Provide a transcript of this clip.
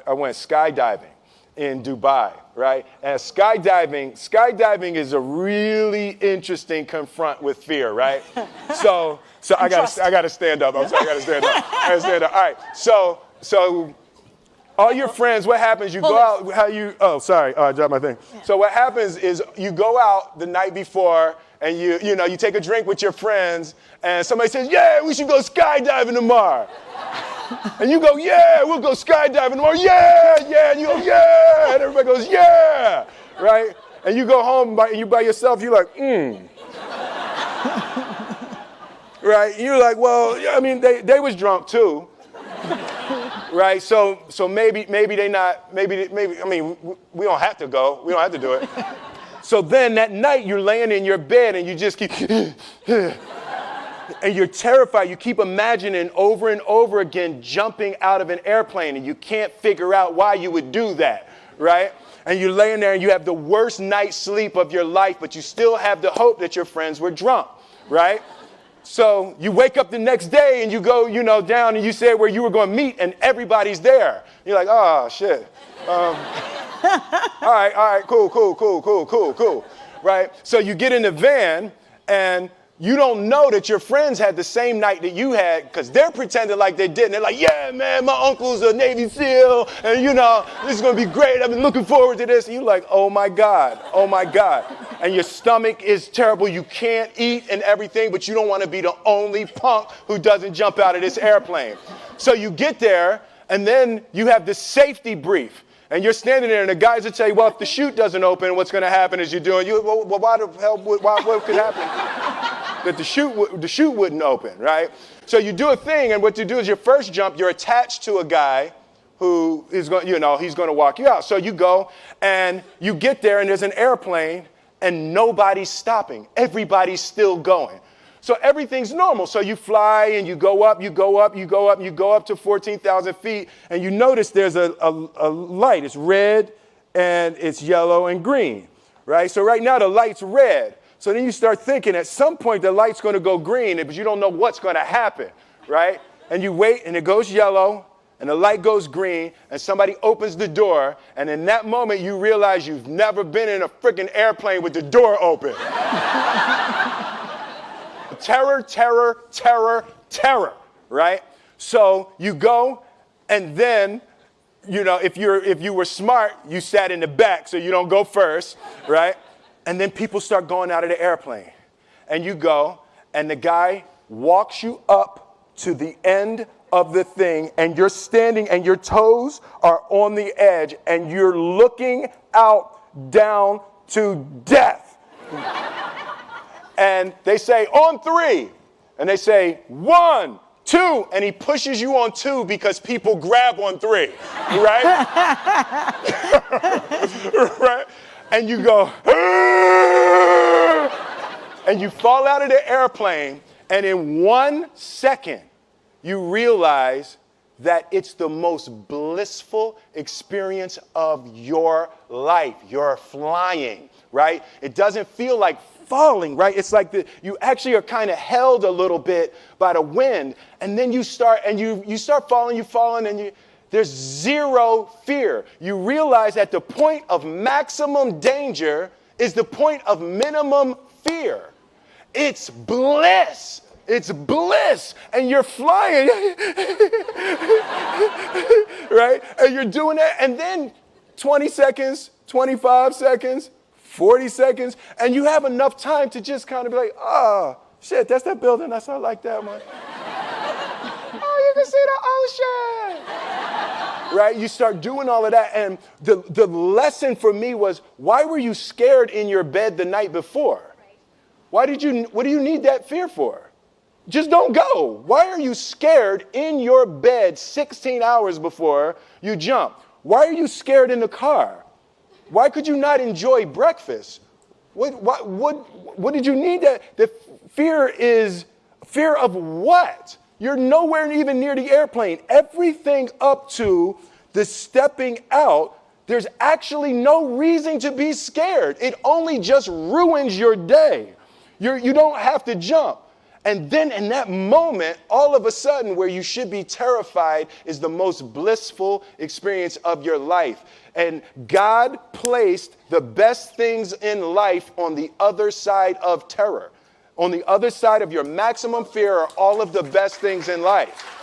I went skydiving in Dubai, right? And skydiving is a really interesting confront with fear, right? So I gotta stand up. I'm sorry, I gotta stand up. All right. So all your friends, what happens? You go out. I dropped my thing. Yeah. So what happens is you go out the night before and you take a drink with your friends, and somebody says, "Yeah, we should go skydiving tomorrow." And you go, "Yeah, we'll go skydiving tomorrow." Yeah. And you go, "Yeah." And everybody goes, "Yeah." Right? And you go home you by yourself, you're like, Right? And you're like, well, I mean, they was drunk too. Right? So maybe they not, maybe, I mean, we don't have to go. We don't have to do it. So then that night you're laying in your bed and you just keep, and you're terrified. You keep imagining over and over again jumping out of an airplane, and you can't figure out why you would do that, right? And you're laying there and you have the worst night's sleep of your life, but you still have the hope that your friends were drunk, right? So you wake up the next day and you go, down and you say where you were going to meet and everybody's there. You're like, oh, shit. All right, cool. Right? So you get in the van and you don't know that your friends had the same night that you had because they're pretending like they didn't. They're like, yeah, man, my uncle's a Navy SEAL and, this is going to be great. I've been looking forward to this. And you're like, oh, my God. And your stomach is terrible. You can't eat and everything, but you don't want to be the only punk who doesn't jump out of this airplane. So you get there, and then you have this safety brief. And you're standing there, and the guys will tell you, well, if the chute doesn't open, what's going to happen is why the hell, what could happen? That the chute wouldn't open, right? So you do a thing, and what you do is your first jump, you're attached to a guy who is going, he's going to walk you out. So you go, and you get there, and there's an airplane, and nobody's stopping. Everybody's still going. So everything's normal. So you fly and you go up to 14,000 feet, and you notice there's a light. It's red and it's yellow and green, right? So right now the light's red. So then you start thinking at some point the light's going to go green, but you don't know what's going to happen, right? And you wait and it goes yellow and the light goes green and somebody opens the door, and in that moment you realize you've never been in a freaking airplane with the door open. Terror, right? So you go, and then, if you were smart, you sat in the back so you don't go first, right? And then people start going out of the airplane. And you go, and the guy walks you up to the end of the thing, and you're standing, and your toes are on the edge, and you're looking out down to death. And they say, on 3. And they say, 1, 2. And he pushes you on 2 because people grab on 3. Right? Right? And you go, and you fall out of the airplane. And in 1 second, you realize that it's the most blissful experience of your life. You're flying, right? It doesn't feel like falling, right? It's like you actually are kind of held a little bit by the wind, and then you start falling, and there's zero fear. You realize that the point of maximum danger is the point of minimum fear. It's bliss. It's bliss, and you're flying, right? And you're doing that, and then 20 seconds, 25 seconds, 40 seconds, and you have enough time to just kind of be like, oh, shit, that's that building. I like that one. Oh, you can see the ocean. Right? You start doing all of that, and the lesson for me was, why were you scared in your bed the night before? What do you need that fear for? Just don't go. Why are you scared in your bed 16 hours before you jump? Why are you scared in the car? Why could you not enjoy breakfast? What did you need that? The fear is fear of what? You're nowhere even near the airplane. Everything up to the stepping out, there's actually no reason to be scared. It only just ruins your day. You don't have to jump. And then in that moment, all of a sudden, where you should be terrified is the most blissful experience of your life. And God placed the best things in life on the other side of terror. On the other side of your maximum fear are all of the best things in life.